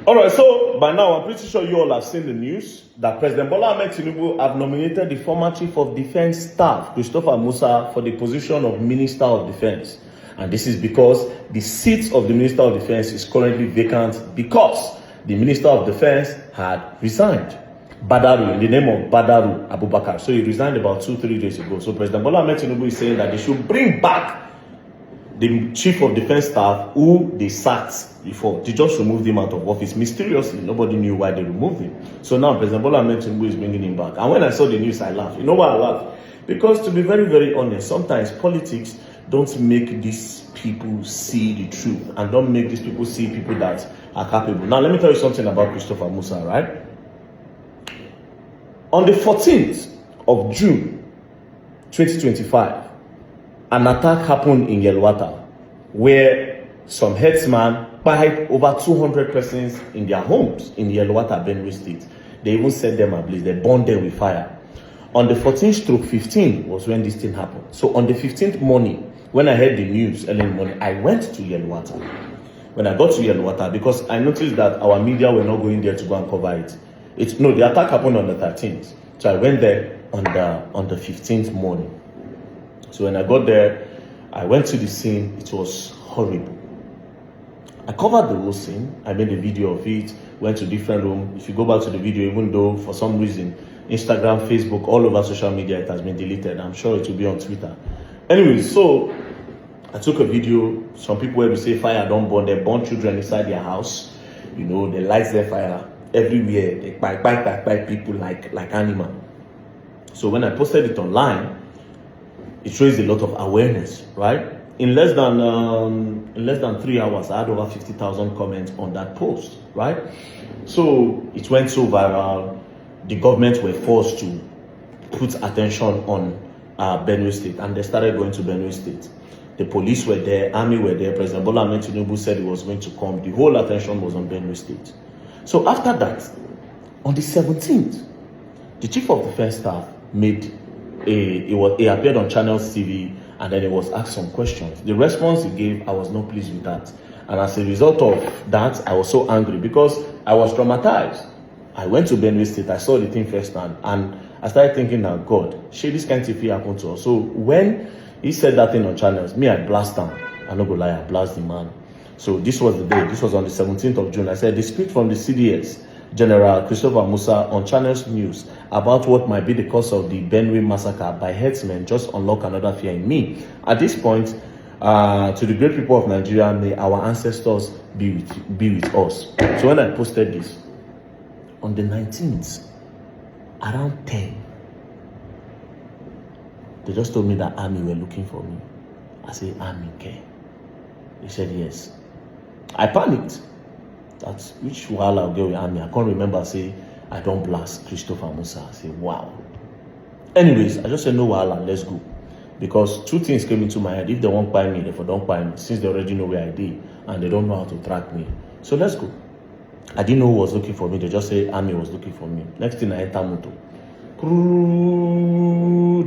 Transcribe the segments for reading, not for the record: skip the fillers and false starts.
All right, so by now I'm pretty sure you all have seen the news that President Bola Ahmed Tinubu have nominated the former Chief of Defense Staff, Christopher Musa, for the position of Minister of Defense. And this is because the seat of the Minister of Defense is currently vacant because the Minister of Defense had resigned. Badaru, in the name of Badaru Abubakar. So he resigned about 2-3 days ago. So President Bola Ahmed Tinubu is saying that they should bring back the Chief of Defense Staff who they sacked before. They just removed him out of office mysteriously. Nobody knew why they removed him. So now President Bola Ahmed Tinubu is bringing him back. And when I saw the news, I laughed. You know why I laughed? Because to be very, very honest, sometimes politics don't make these people see the truth and don't make these people see people that are capable. Now, let me tell you something about Christopher Musa, right? On the 14th of June, 2025, an attack happened in Yelwata where some herdsmen buried over 200 persons in their homes in Yelwata, Benue State. They even set them ablaze. They burned them with fire. On the 14th/15 was when this thing happened. So on the 15th morning, when I heard the news early in the morning, I went to Yelwata. When I got to Yelwata, because I noticed that our media were not going there to go and cover it. The attack happened on the 13th. So I went there on the 15th morning. So when I got there, I went to the scene. It was horrible. I covered the whole scene. I made a video of it, went to different rooms. If you go back to the video, even though for some reason, Instagram, Facebook, all over social media, it has been deleted. I'm sure it will be on Twitter. Anyway, so I took a video. Some people will say fire don't burn. They burn children inside their house. You know, they light their fire everywhere. They bite people like animal. So when I posted it online, it raised a lot of awareness, right? In less than 3 hours, I had over 50,000 comments on that post, right? So it went so viral. The government were forced to put attention on Benue State, and they started going to Benue State. The police were there, army were there. President Bola Ahmed Tinubu said he was going to come. The whole attention was on Benue State. So after that, on the 17th, the Chief of Defense Staff he appeared on Channels TV, and then he was asked some questions. The response he gave, I was not pleased with that. And as a result of that, I was so angry because I was traumatized. I went to Benue State, I saw the thing firsthand, and I started thinking that, God, shey this kind of thing happen to us. So when he said that thing on Channels, me, I blast him. I no go lie, I blast the man. So this was the day, this was on the 17th of June. I said, the speech from the CDS, General Christopher Musa, on Channels News about what might be the cause of the Benue massacre by herdsmen just unlock another fear in me. At this point, to the great people of Nigeria, may our ancestors be with us. So when I posted this, on the 19th, around 10, they just told me that army were looking for me. I said, army, okay. They said, yes. I panicked. That's which while I'll get with army. I can't remember, say, I don't blast Christopher Musa. I say, wow. Anyways, I just said, no, let's go. Because two things came into my head. If they won't buy me, therefore don't buy me, since they already know where I did and they don't know how to track me. So let's go. I didn't know who was looking for me. They just say army was looking for me. Next thing, I enter motor.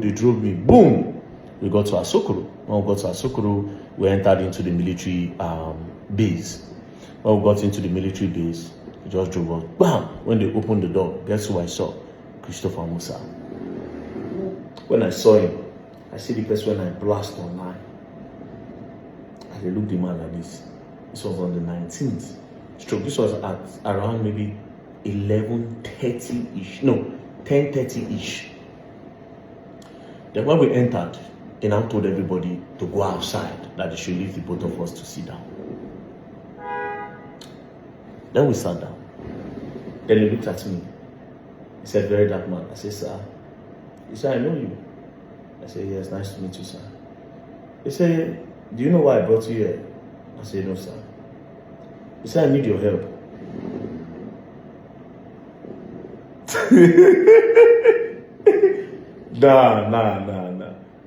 They drove me. Boom. We got to Asokoro. When we got to Asokoro, we entered into the military base. When we got into the military base, we just drove us. Bam! When they opened the door, guess who I saw? Christopher Musa. When I saw him, I see the person when I blast online. I looked the man like this. This was on the 19th. This was at around maybe 11:30-ish. No, 10:30-ish. Then when we entered, they now told everybody to go outside, that they should leave the both of us to sit down. Then we sat down. Then he looked at me. He said, very dark man. I said, sir. He said, I know you. I said, yes, nice to meet you, sir. He said, do you know why I brought you here? I said, no, sir. He said, I need your help. Nah.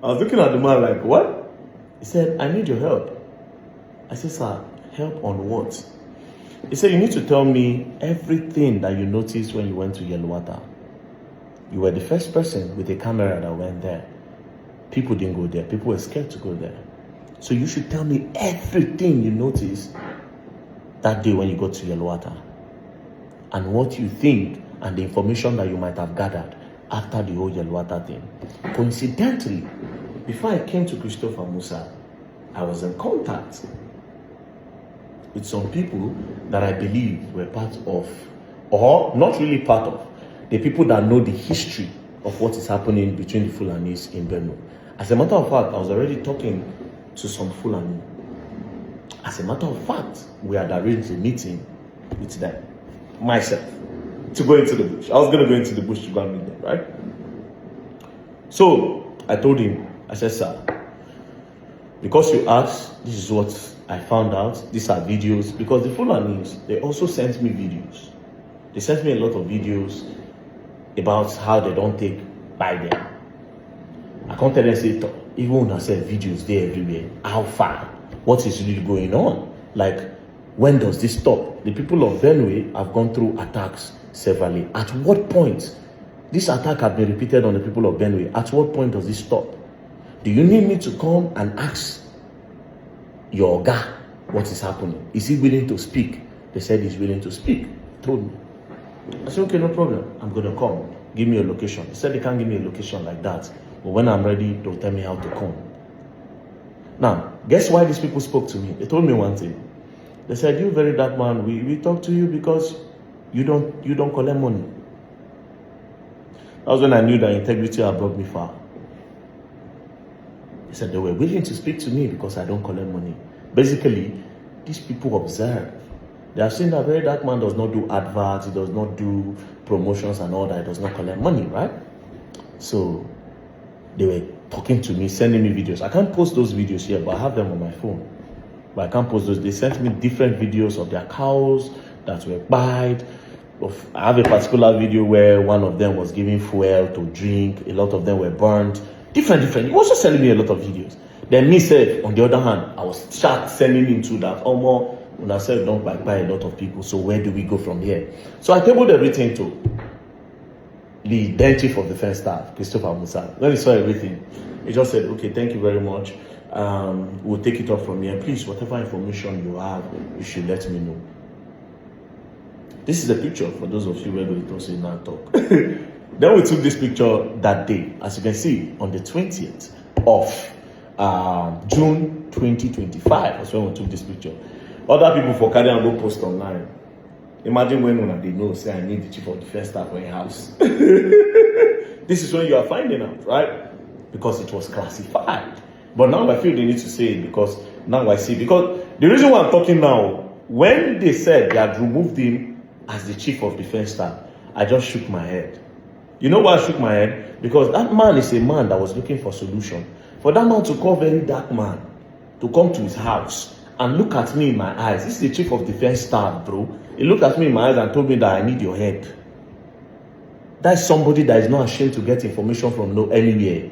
I was looking at the man like, what? He said, I need your help. I said, sir, help on what? He said, you need to tell me everything that you noticed when you went to Yelwata. You were the first person with a camera that went there. People didn't go there. People were scared to go there. So you should tell me everything you noticed that day when you got to Yelwata. and what you think and the information that you might have gathered after the whole Yelwata thing. Coincidentally, before I came to Christopher Musa, I was in contact with some people that I believe were part of, or not really part of, the people that know the history of what is happening between the Fulanis in Benue. As a matter of fact, I was already talking to some Fulani. As a matter of fact, we had arranged a meeting with them, myself, to go into the bush. I was going to go into the bush to go and meet them, right? So I told him, I said, sir, because you asked, this is what I found out. These are videos. Because the Fulanis, they also sent me videos. They sent me a lot of videos about how they don't take by them. I can't tell them, say, even when I said videos there everywhere, how far? What is really going on? Like, when does this stop? The people of Benue have gone through attacks severally. At what point? This attack has been repeated on the people of Benue. At what point does this stop? Do you need me to come and ask your guy what is happening? Is he willing to speak? They said he's willing to speak. Told me. I said, okay, no problem. I'm going to come. Give me a location. They said they can't give me a location like that. But when I'm ready, they'll tell me how to come. Now, guess why these people spoke to me? They told me one thing. They said, you very dark man, we talk to you because you don't collect money. That was when I knew that integrity had brought me far. They said they were willing to speak to me because I don't collect money. Basically, these people observe. They have seen that very dark man does not do adverts, he does not do promotions and all that, he does not collect money, right? So they were talking to me, sending me videos. I can't post those videos here, but I have them on my phone. But I can't post those. They sent me different videos of their cows that were buyed. I have a particular video where one of them was giving fuel to drink. A lot of them were burned. Different. He was just sending me a lot of videos. Then me said, on the other hand, I was sending him to that. Almost when I said don't buy a lot of people. So where do we go from here? So I tabled everything to the then chief of defense staff, Christopher Musa. When he saw everything, he just said, okay, thank you very much. We'll take it up from here. Please, whatever information you have, you should let me know. This is a picture for those of you who don't say now talk. Then we took this picture that day, as you can see, on the 20th of June 2025. That's when we took this picture. Other people for carry and go post online. Imagine when they know, say, I need the chief of defense staff for a house. This is when you are finding out, right? Because it was classified. But now I feel they need to say it because now I see. Because the reason why I'm talking now, when they said they had removed him as the chief of defense staff, I just shook my head. You know why I shook my head? Because that man is a man that was looking for solution. For that man to call very dark man to come to his house and look at me in my eyes. This is the chief of defense staff, bro. He looked at me in my eyes and told me that I need your head. That's somebody that is not ashamed to get information from anywhere.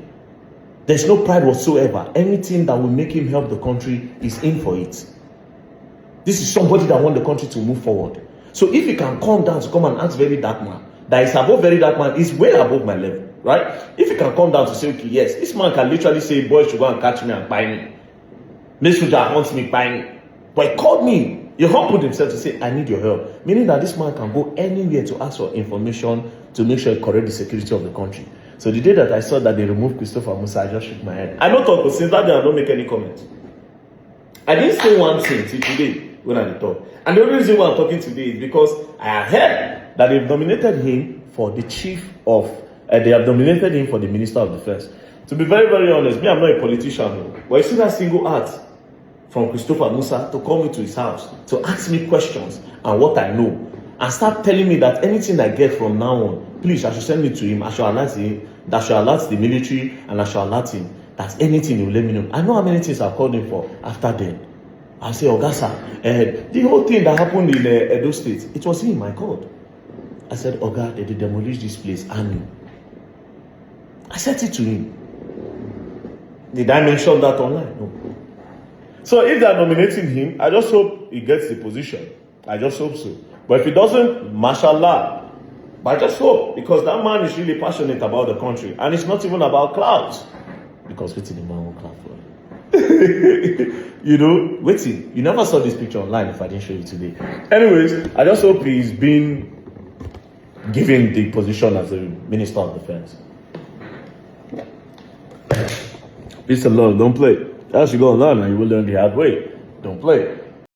There's no pride whatsoever. Anything that will make him help the country is in for it. This is somebody that wants the country to move forward. So if he can come down to come and ask very dark man, that is above very dark man, is way above my level, right? If he can come down to say, okay, yes, this man can literally say, boys should go and catch me and buy me. This soldier wants me, buy me. But he called me. He humbled himself to say, I need your help. Meaning that this man can go anywhere to ask for information to make sure he correct the security of the country. So the day that I saw that they removed Christopher Musa, I just shook my head. I don't talk, but since that day I don't make any comments. I didn't say one thing till today when I talk. And the only reason why I'm talking today is because I have heard that they've nominated him for the chief of, they have nominated him for the Minister of Defense. To be very, very honest, me, I'm not a politician, but you see that single act from Christopher Musa to call me to his house, to ask me questions and what I know, and start telling me that anything I get from now on, please, I should send it to him, I should alert him, that should alert the military, and I should alert him. That's anything you let me know. I know how many things I've called him for after then. I say, Ogasa, the whole thing that happened in Edo State, it was him I called. I said, Oga, they demolish this place, I knew. I said it to him. Did I mention that online? No. So if they're nominating him, I just hope he gets the position. I just hope so. But if he doesn't, mashallah. But I just hope, because that man is really passionate about the country. And it's not even about clouds. Because waiting, the man will cloud for him. You know, waiting. You never saw this picture online if I didn't show you today. Anyways, I just hope he's been given the position as the Minister of Defense. Listen, Lord, don't play. As you go on and you will learn the hard way. Don't play.